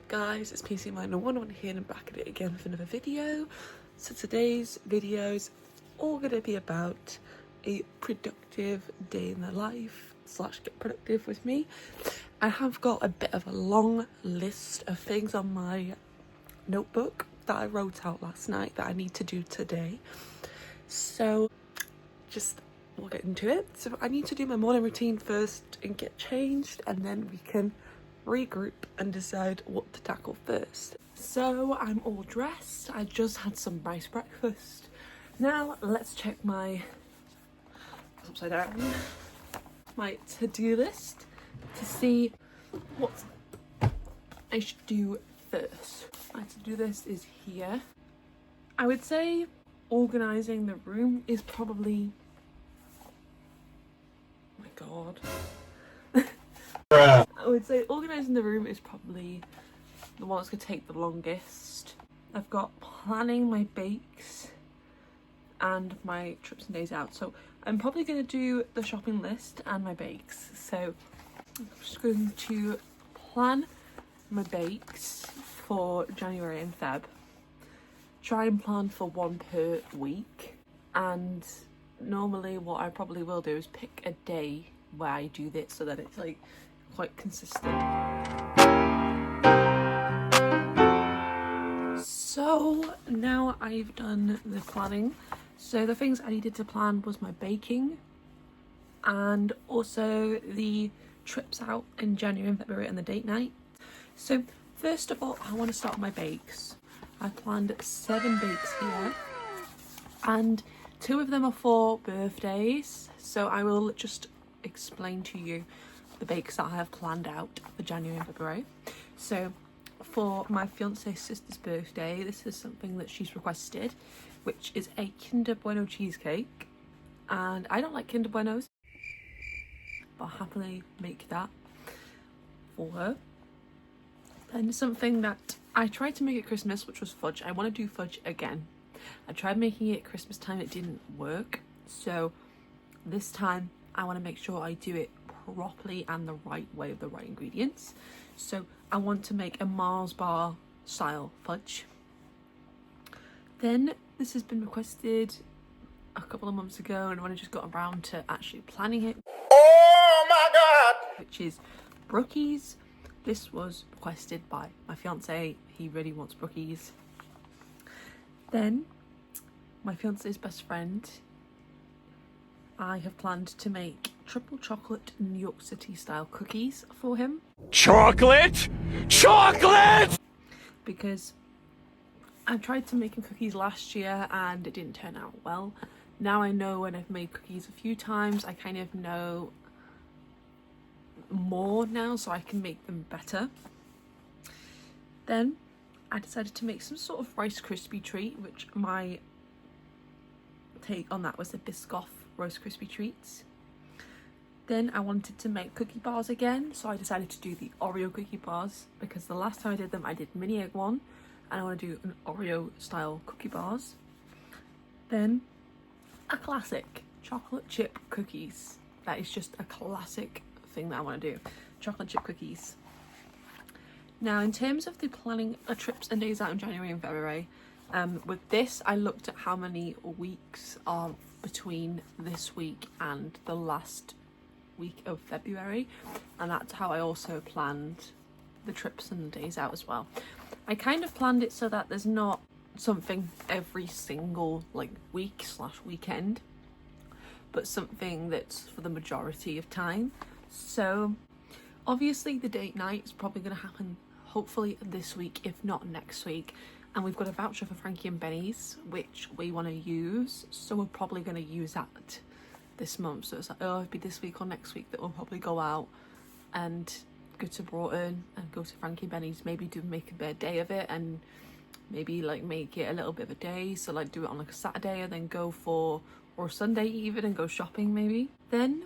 guys, it's PC Minor 101 here and I'm back at it again with another video. So today's video is all going to be about a productive day in the life / get productive with me. I have got a bit of a long list of things on my notebook that I wrote out last night that I need to do today. So we'll get into it. So I need to do my morning routine first and get changed, and then we can regroup and decide what to tackle first. So I'm all dressed. I just had some nice breakfast. Now let's check my upside down my to-do list to see what I should do first. My to-do list is here. I would say organizing the room is probably, oh my god. I would say organising the room is probably the one that's going to take the longest. I've got planning my bakes and my trips and days out. So I'm probably going to do the shopping list and my bakes. So I'm just going to plan my bakes for January and Feb. Try and plan for one per week. And normally what I probably will do is pick a day where I do this so that it's like quite consistent. So now I've done the planning. So the things I needed to plan was my baking and also the trips out in January and February and the date night. So first of all, I want to start my bakes. I planned 7 bakes here and 2 of them are for birthdays. So I will just explain to you the bakes that I have planned out for January and February. So for my fiance's sister's birthday, this is something that she's requested, which is a Kinder Bueno cheesecake. And I don't like Kinder Buenos, but I'll happily make that for her. And something that I tried to make at Christmas, which was fudge. I want to do fudge again. I tried making it at Christmas time, it didn't work. So this time I want to make sure I do it properly and the right way with the right ingredients. So I want to make a Mars bar style fudge. Then this has been requested a couple of months ago, and when I just got around to actually planning it, oh my god, which is brookies. This was requested by my fiance. He really wants brookies. Then my fiance's best friend, I have planned to make triple chocolate New York City style cookies for him. Chocolate! Because I tried to make cookies last year and it didn't turn out well. Now I know when I've made cookies a few times, I kind of know more now, so I can make them better. Then I decided to make some sort of Rice Krispie treat, which my take on that was the Biscoff Rice Krispie treats. Then I wanted to make cookie bars again, so I decided to do the Oreo cookie bars because the last time I did them I did mini egg one, and I want to do an Oreo style cookie bars. Then a classic chocolate chip cookies. That is just a classic thing that I want to do, chocolate chip cookies. Now in terms of the planning trips and days out in January and February, with this I looked at how many weeks are between this week and the last week of February, and that's how I also planned the trips and the days out as well. I kind of planned it so that there's not something every single like week / weekend, but something that's for the majority of time. So obviously the date night is probably going to happen hopefully this week, if not next week, and we've got a voucher for Frankie and Benny's which we want to use, so we're probably going to use that this month. So it's like, oh, it'll be this week or next week that we'll probably go out and go to Broughton and go to Frankie and Benny's, maybe make a day of it and maybe like make it a little bit of a day, so like do it on like a Saturday and then go for, or Sunday even, and go shopping maybe. Then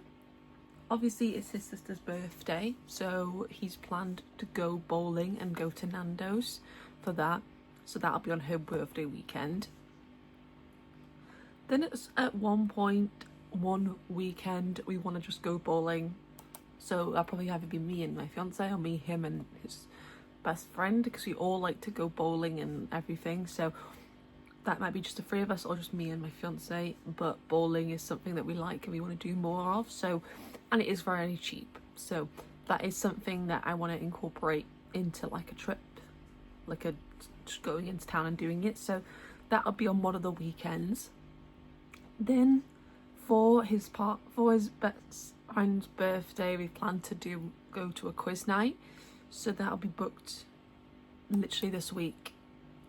obviously it's his sister's birthday, so he's planned to go bowling and go to Nando's for that, so that'll be on her birthday weekend. Then it's at one weekend we want to just go bowling, so that'll probably either be me and my fiance or me, him and his best friend because we all like to go bowling and everything, so that might be just the three of us or just me and my fiance, but bowling is something that we like and we want to do more of. So, and it is very cheap, so that is something that I want to incorporate into like a trip, like a just going into town and doing it. So that'll be on one of the weekends. Then for his best friend's birthday, we plan to go to a quiz night, so that'll be booked literally this week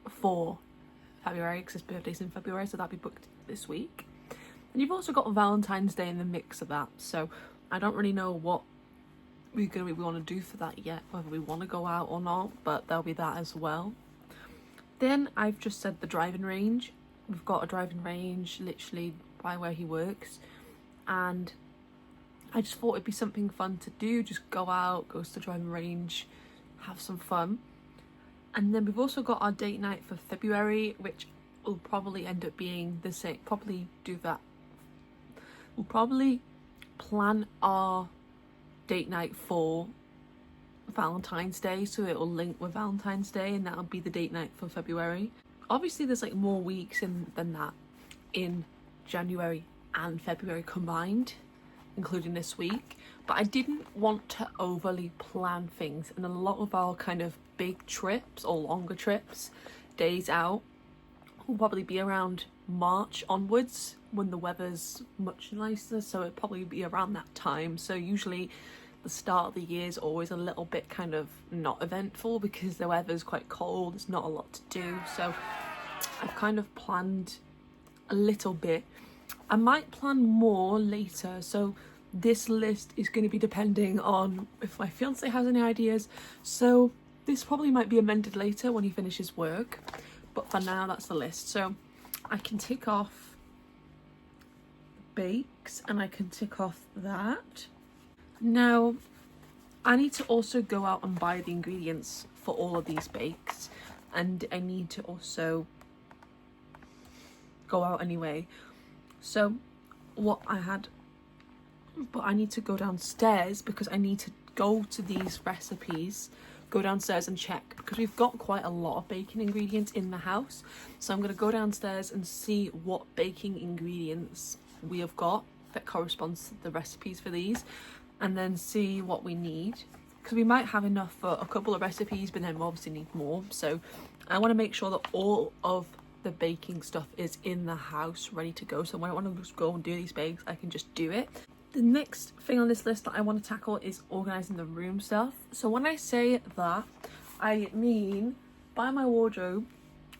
for February, because his birthday's in February, so that'll be booked this week. And you've also got Valentine's Day in the mix of that, so I don't really know what we want to do for that yet, whether we want to go out or not, but there'll be that as well. Then I've just said the driving range. We've got a driving range literally by where he works, and I just thought it'd be something fun to do, just go out, go to the driving range, have some fun. And then we've also got our date night for February, which will probably end up being the same. We'll probably plan our date night for Valentine's Day, so it'll link with Valentine's Day, and that'll be the date night for February. Obviously there's like more weeks than that in January and February combined, including this week, but I didn't want to overly plan things, and a lot of our kind of big trips or longer trips, days out, will probably be around March onwards when the weather's much nicer, so it'll probably be around that time. So usually the start of the year is always a little bit kind of not eventful because the weather's quite cold, there's not a lot to do, so I've kind of planned a little bit. I might plan more later, so this list is going to be depending on if my fiance has any ideas, so this probably might be amended later when he finishes work, but for now that's the list. So I can tick off bakes and I can tick off that. Now I need to also go out and buy the ingredients for all of these bakes, and I need to also go out anyway. So I need to go downstairs because I need to go to these recipes, go downstairs and check, because we've got quite a lot of baking ingredients in the house. So I'm going to go downstairs and see what baking ingredients we have got that corresponds to the recipes for these, and then see what we need, because we might have enough for a couple of recipes, but then we obviously need more. So I want to make sure that all of the baking stuff is in the house ready to go, so when I want to just go and do these bakes, I can just do it. The next thing on this list that I want to tackle is organising the room stuff. So when I say that, I mean by my wardrobe,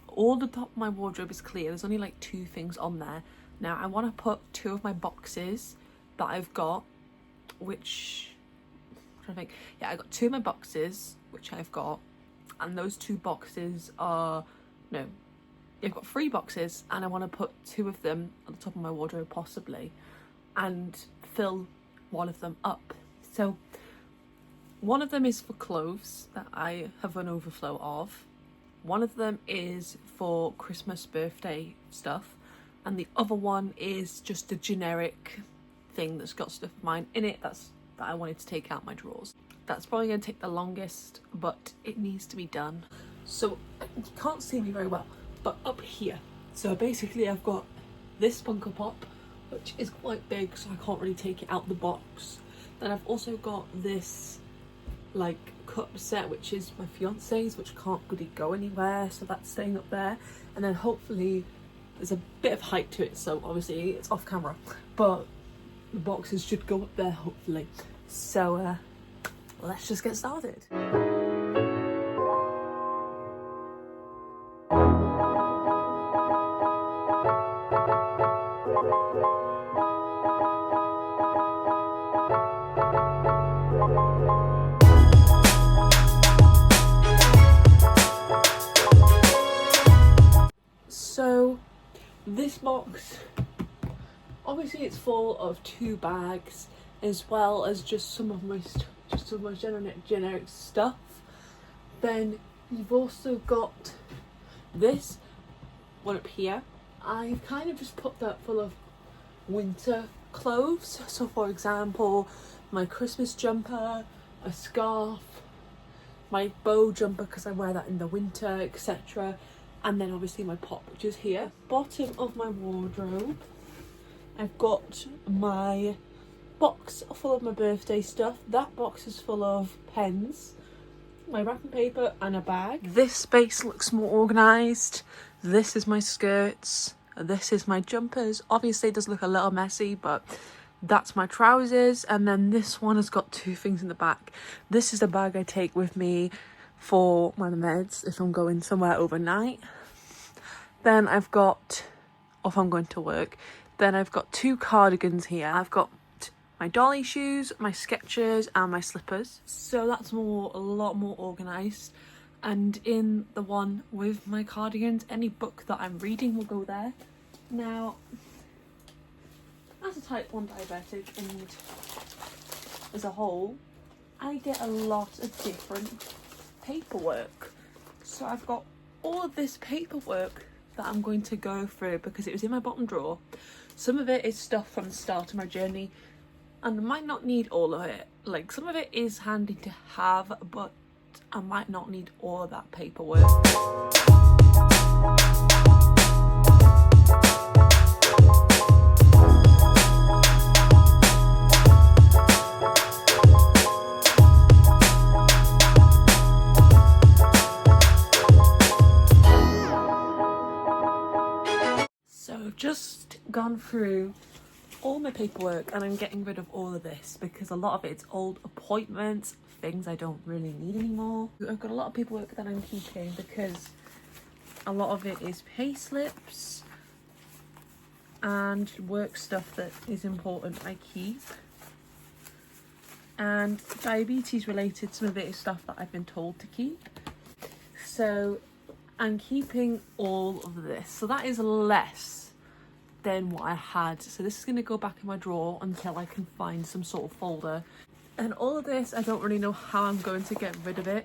all the top of my wardrobe is clear. There's only like 2 things on there. Now I want to put 2 of my boxes that I've got, which I'm trying to think. Yeah, I got 2 of my boxes which I've got, and those 2 boxes are I've got 3 boxes, and I want to put 2 of them at the top of my wardrobe possibly, and fill one of them up. So one of them is for clothes that I have an overflow of, one of them is for Christmas birthday stuff, and the other one is just a generic thing that's got stuff of mine in it that I wanted to take out my drawers. That's probably going to take the longest, but it needs to be done. So you can't see me very well, but up here, so basically I've got this Funko Pop, which is quite big, so I can't really take it out the box. Then I've also got this like cup set, which is my fiance's, which can't really go anywhere, so that's staying up there. And then hopefully there's a bit of height to it, so obviously it's off camera, but the boxes should go up there hopefully. So let's just get started. So this box, obviously it's full of 2 bags, as well as just some of my generic stuff. Then you've also got this one up here. I've kind of just put that full of winter clothes. So for example, my Christmas jumper, a scarf, my bow jumper because I wear that in the winter, etc. And then obviously my pot, which is here. Bottom of my wardrobe, I've got my box full of my birthday stuff. That box is full of pens, my wrapping paper and a bag. This space looks more organised. This is my skirts. This is my jumpers. Obviously it does look a little messy, but that's my trousers. And then this one has got 2 things in the back. This is the bag I take with me for my meds if I'm going somewhere overnight. Then I've got, or if I'm going to work, then I've got 2 cardigans here. I've got my dolly shoes, my Skechers and my slippers. So that's a lot more organised. And in the one with my cardigans, any book that I'm reading will go there. Now, as a type 1 diabetic and as a whole, I get a lot of different paperwork. So I've got all of this paperwork that I'm going to go through because it was in my bottom drawer. Some of it is stuff from the start of my journey and I might not need all of it. Like, some of it is handy to have, but I might not need all of that paperwork. So I've just gone through all my paperwork and I'm getting rid of all of this because a lot of it's old appointments, things I don't really need anymore. I've got a lot of paperwork that I'm keeping because a lot of it is pay slips and work stuff that is important I keep. And diabetes related, some of it is stuff that I've been told to keep. So I'm keeping all of this. So that is less than what I had. So this is going to go back in my drawer until I can find some sort of folder. And all of this, I don't really know how I'm going to get rid of it.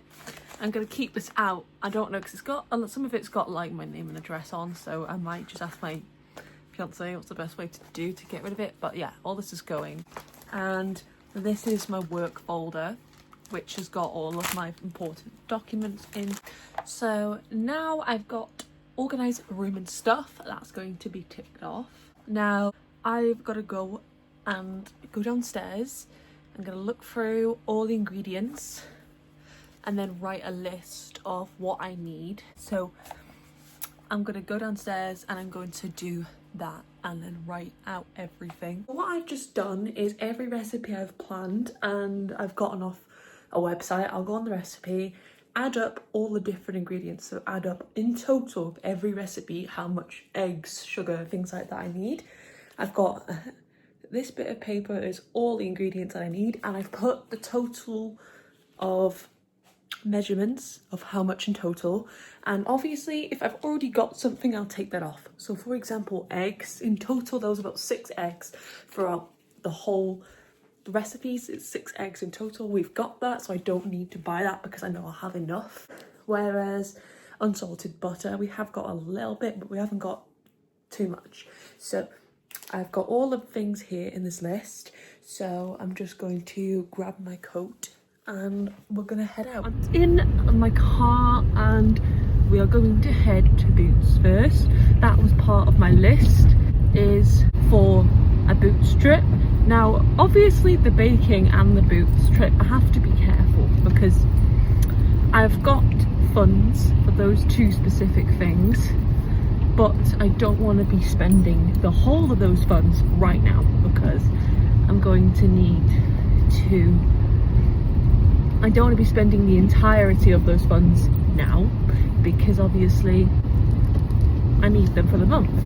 I'm going to keep this out. I don't know because it's got, some of it's got like my name and address on. So I might just ask my fiance what's the best way to do to get rid of it. But yeah, all this is going. And this is my work folder, which has got all of my important documents in. So now I've got organised room and stuff. That's going to be ticked off. Now I've got to go downstairs. I'm going to look through all the ingredients and then write a list of what I need. So I'm going to go downstairs and I'm going to do that and then write out everything. What I've just done is every recipe I've planned and I've gotten off a website. I'll go on the recipe, add up all the different ingredients. So add up in total of every recipe how much eggs, sugar, things like that I need. I've got this bit of paper is all the ingredients that I need, and I've put the total of measurements of how much in total. And obviously if I've already got something, I'll take that off. So for example, eggs, in total there was about 6 eggs throughout the whole recipes. It's 6 eggs in total. We've got that, so I don't need to buy that because I know I'll have enough. Whereas unsalted butter, we have got a little bit, but we haven't got too much. So I've got all the things here in this list. So I'm just going to grab my coat and we're gonna head out. I'm in my car and we are going to head to Boots first. That was part of my list, is for a Boots trip. Now obviously the baking and the Boots trip, I have to be careful because I've got funds for those 2 specific things, but I don't want to be spending the whole of those funds right now because I'm going to need to, I don't want to be spending the entirety of those funds now because obviously I need them for the month.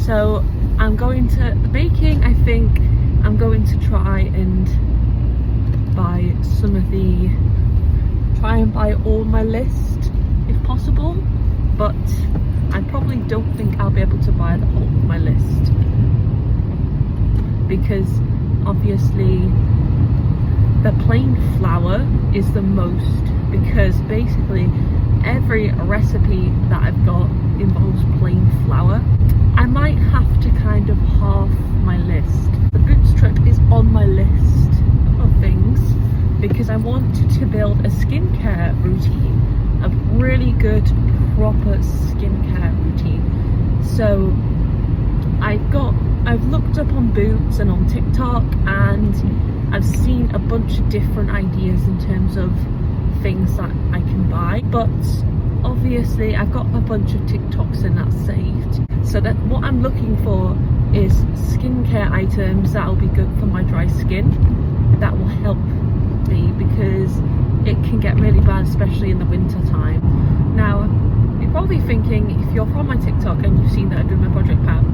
So I'm going to, the baking, I think I'm going to try and buy some of the, try and buy all my list if possible, but I probably don't think I'll be able to buy the whole of my list because obviously the plain flour is the most, because basically every recipe that I've got involves plain flour. I might have to kind of half my list. The Boots trip is on my list of things because I want to build a skincare skincare routine. So I've looked up on Boots and on TikTok, and I've seen a bunch of different ideas in terms of things that I can buy, but obviously I've got a bunch of TikToks and that's saved. So that what I'm looking for is skincare items that will be good for my dry skin, that will help me, because it can get really bad, especially in the winter time. Now, you're probably thinking, if you're from my TikTok and you've seen that I do my project pan,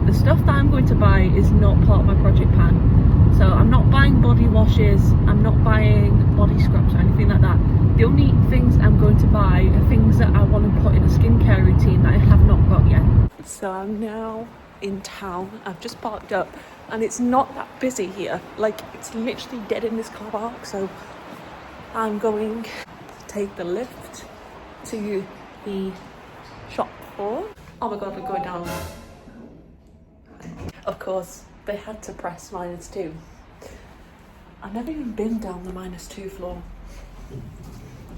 the stuff that I'm going to buy is not part of my project pan. So I'm not buying body washes, I'm not buying body scrubs or anything like that. The only things I'm going to buy are things that I want to put in a skincare routine that I have not got yet. So I'm now in town. I've just parked up and it's not that busy here. Like, it's literally dead in this car park. So I'm going to take the lift to the shop floor. Oh my god, we're going down. Of course, they had to press -2. I've never even been down the -2 floor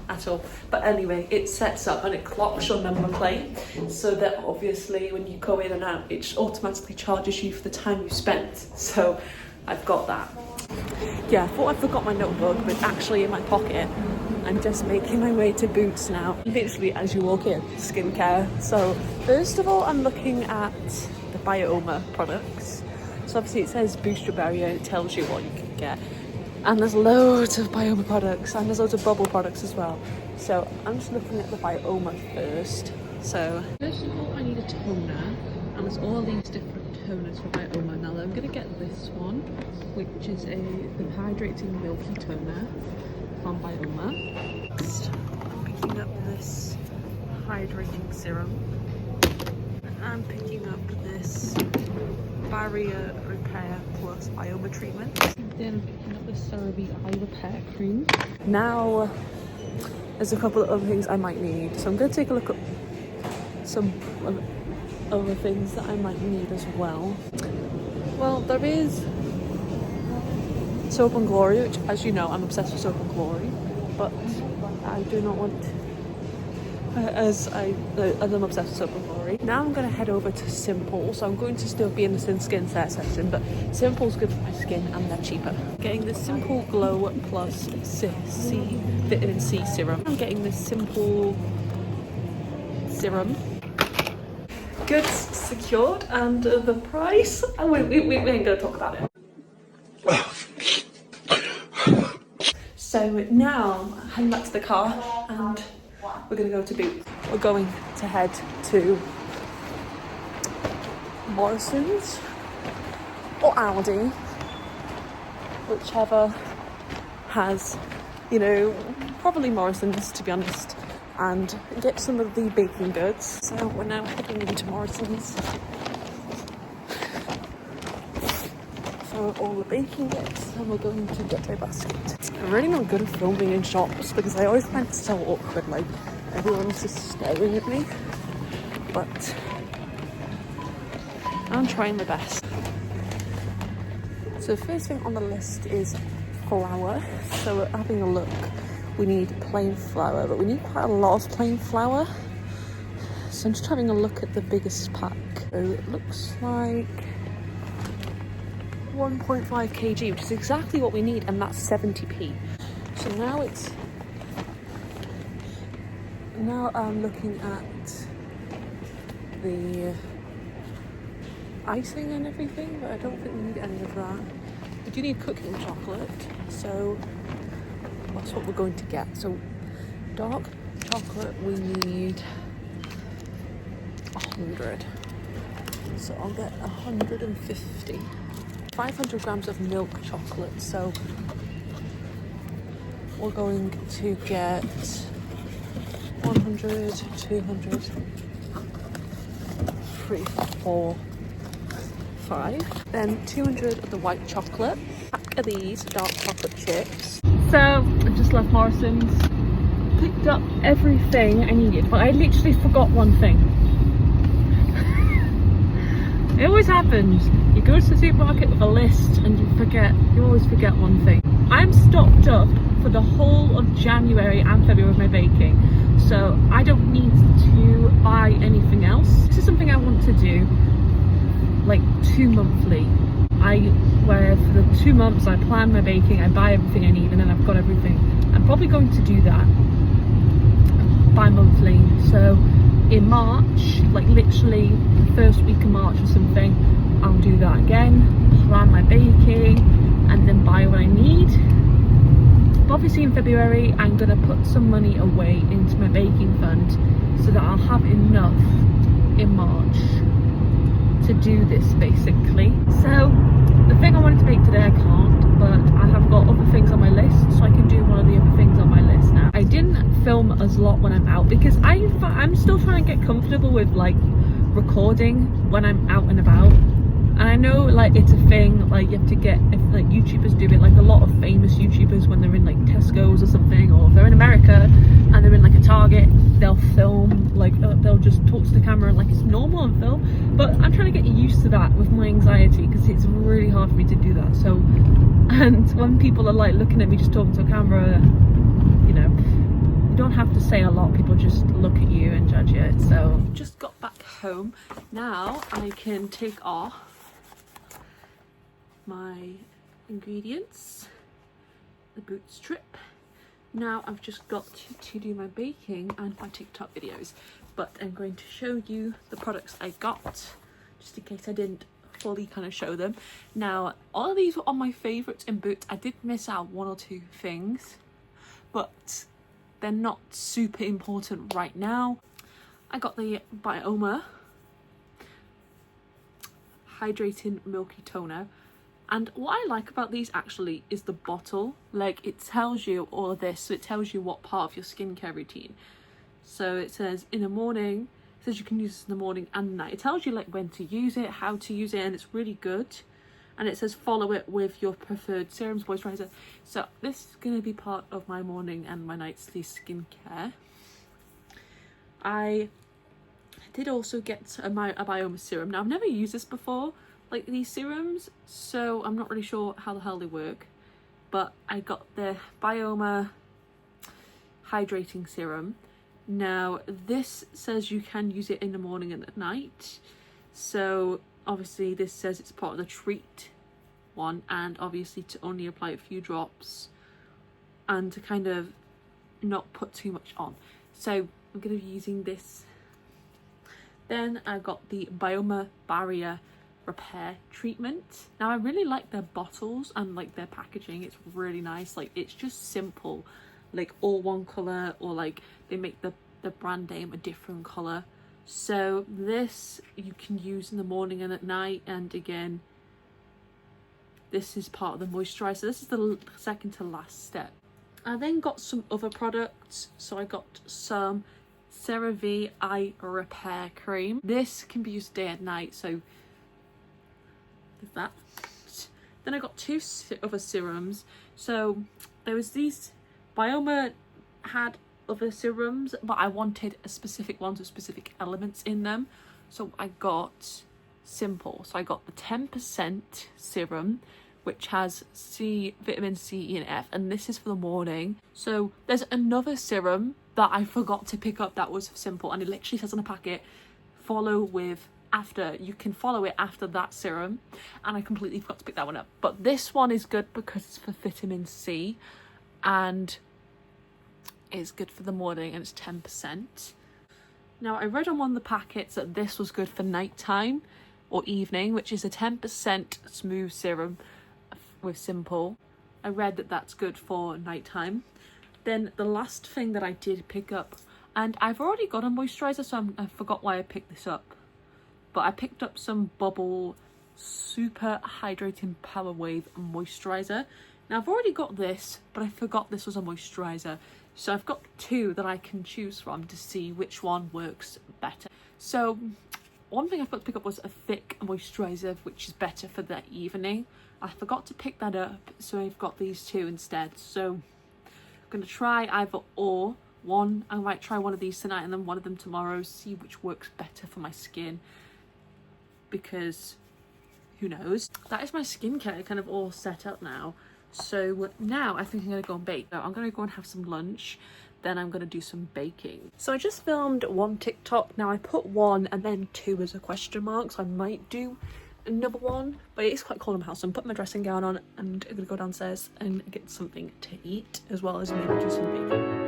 at all. But anyway, it sets up and it clocks your number plate, so that obviously when you go in and out, it automatically charges you for the time you spent. So I've got that. Yeah, I thought I forgot my notebook, but it's actually in my pocket. I'm just making my way to Boots now. Literally as you walk in, skincare. So first of all, I'm looking at the Bioma products. So obviously it says boost your barrier, it tells you what you can get. And there's loads of Bioma products, and there's loads of bubble products as well. So I'm just looking at the Bioma first. So first of all, I need a toner, and there's all these different toners for Bioma. Now I'm gonna get this one, which is the hydrating milky toner from Bioma. Next, I'm picking up this hydrating serum. I'm picking up this Barrier Repair Plus Bioma treatment. Then I'm picking up the CeraVe Eye Repair Cream. Now, there's a couple of other things I might need. So I'm going to take a look at some other things that I might need as well. Well, there is Soap and Glory, which, as you know, I'm obsessed with Soap and Glory. But I do not want... as I'm obsessed with Soap and Glory. Now I'm going to head over to Simple. So I'm going to still be in the skin care section, but Simple's good for my skin and they're cheaper. Getting the Simple Glow Plus Vitamin C Serum. I'm getting this Simple Serum. Goods secured, and the price, we ain't going to talk about it. So now I'm heading back to the car and we're going to go to Boots. We're going to head to Morrison's or Aldi, whichever has, you know, probably Morrison's to be honest, and get some of the baking goods. So we're now heading into Morrison's for all the baking bits, and we're going to get a basket. I'm really not good at filming in shops because I always find it so awkward, like everyone's just staring at me, but I'm trying my best. So the first thing on the list is flour. So we're having a look. We need plain flour, but we need quite a lot of plain flour. So I'm just having a look at the biggest pack. So it looks like 1.5 kg, which is exactly what we need, and that's 70p. So now I'm looking at the icing and everything, but I don't think we need any of that. We do need cooking chocolate, so that's what we're going to get. So dark chocolate, we need 100. So I'll get 150. 500 grams of milk chocolate, so we're going to get 100, 200, 3, 4, 5. Then 200 of the white chocolate. Pack of these dark chocolate chips. So I just left Morrison's, picked up everything I needed, but I literally forgot one thing. It always happens. You go to the supermarket with a list and you always forget one thing. I'm stocked up for the whole of January and February with my baking. so I don't need to buy anything else. This is something I want to do like 2 monthly. Where for the 2 months I plan my baking, I buy everything I need, and then I've got everything. I'm probably going to do that bi-monthly. So in March, like literally the first week of March or something, I'll do that again, plan my baking, and then buy what I need. But obviously in February, I'm gonna put some money away into my baking fund so that I'll have enough in March to do this basically. So the thing I wanted to bake today I can't, but I have got other things on my list, so I can do one of the other things on my list now. I didn't film as a lot when I'm out because I'm still trying to get comfortable with like recording when I'm out and about. And I know like it's a thing, like you have to get, if like YouTubers do it, like a lot of famous YouTubers when they're in like Tesco's or something, or if they're in America and they're in like a Target, they'll film, like they'll just talk to the camera like it's normal and film. But I'm trying to get used to that with my anxiety because it's really hard for me to do that. So, and when people are like looking at me just talking to a camera, you know, you don't have to say a lot, people just look at you and judge it. So just got back home. Now I can take off my ingredients, the boot strip. Now I've just got to do my baking and my TikTok videos, but I'm going to show you the products I got just in case I didn't fully kind of show them. Now all of these were on my favorites in Boots. I did miss out 1 or 2 things, but they're not super important right now. I got the Bioma Hydrating Milky Toner. And what I like about these actually is the bottle. Like it tells you all of this, so it tells you what part of your skincare routine. So it says in the morning, it says you can use this in the morning and night. It tells you like when to use it, how to use it, and it's really good. And it says follow it with your preferred serums, moisturizer. So this is going to be part of my morning and my nightly skincare. I did also get a Bioma serum. Now I've never used this before, like these serums, so I'm not really sure how the hell they work, but I got the Bioma hydrating serum. Now this says you can use it in the morning and at night, so obviously this says it's part of the treat one, and obviously to only apply a few drops and to kind of not put too much on. So I'm going to be using this. Then I got the Bioma Barrier Repair Treatment. Now I really like their bottles and like their packaging. It's really nice. Like it's just simple, like all one color, or like they make the brand name a different color. So this you can use in the morning and at night. And again, this is part of the moisturizer. This is the second to last step. I then got some other products. So I got some CeraVe Eye Repair Cream. This can be used day and night, so there's that. Then I got 2 other serums. So there was these, Bioma had other serums, but I wanted a specific ones with specific elements in them, so I got simple. So I got the 10% serum, which has vitamin C, E and F, and this is for the morning. So there's another serum that I forgot to pick up that was simple, and it literally says on the packet, follow with after. You can follow it after that serum, and I completely forgot to pick that one up. But this one is good because it's for vitamin C and it's good for the morning, and it's 10%. Now I read on one of the packets that this was good for nighttime or evening, which is a 10% smooth serum with simple. I read that that's good for nighttime. Then the last thing that I did pick up, and I've already got a moisturizer, so I forgot why I picked this up, but I picked up some Bubble Super Hydrating Power Wave Moisturizer. Now I've already got this, but I forgot this was a moisturizer, so I've got 2 that I can choose from to see which one works better. So one thing I forgot to pick up was a thick moisturizer, which is better for the evening. I forgot to pick that up, so I've got these 2 instead. So I'm going to try either or. One, I might try one of these tonight and then one of them tomorrow, see which works better for my skin, because who knows. That is my skincare kind of all set up now. So now I think I'm going to go and bake. So I'm going to go and have some lunch. then I'm gonna do some baking. So I just filmed one TikTok. Now I put 1 and then 2 as a question mark, so I might do another one, but it's quite cold in my house. So I'm putting my dressing gown on and I'm gonna go downstairs and get something to eat, as well as maybe do some baking.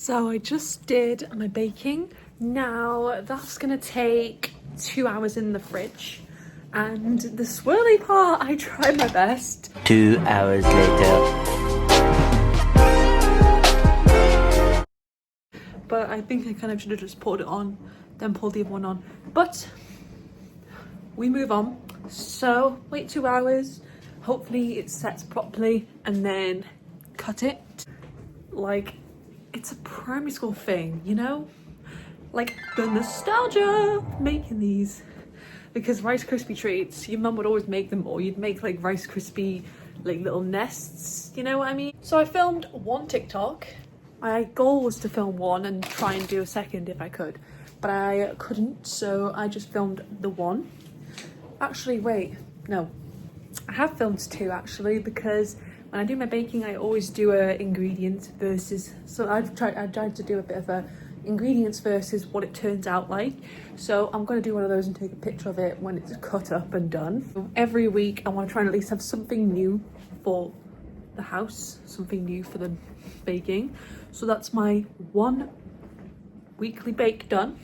So I just did my baking. Now that's gonna take 2 hours in the fridge. And the swirly part, I tried my best. 2 hours later. But I think I kind of should have just poured it on, then pulled the other one on. But we move on. So wait 2 hours. Hopefully it sets properly and then cut it. Like, it's a primary school thing, you know? Like the nostalgia of making these. Because Rice Krispie treats, your mum would always make them, or you'd make like Rice Krispie like little nests, you know what I mean? So I filmed one TikTok. My goal was to film one and try and do a second if I could, but I couldn't, so I just filmed the one. Actually, wait, no. I have filmed two actually, because when I do my baking, I always do a ingredients versus, so I tried to do a bit of a ingredients versus what it turns out like. So I'm going to do one of those and take a picture of it when it's cut up and done. Every week I want to try and at least have something new for the house, something new for the baking. So that's my one weekly bake done.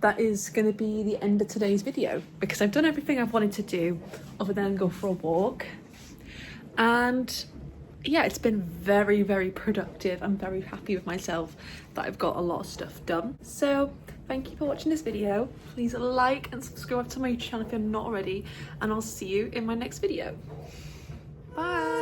That is going to be the end of today's video, because I've done everything I've wanted to do other than go for a walk. And yeah, it's been very, very productive. I'm very happy with myself that I've got a lot of stuff done. So thank you for watching this video. Please like and subscribe to my channel if you're not already, and I'll see you in my next video. Bye.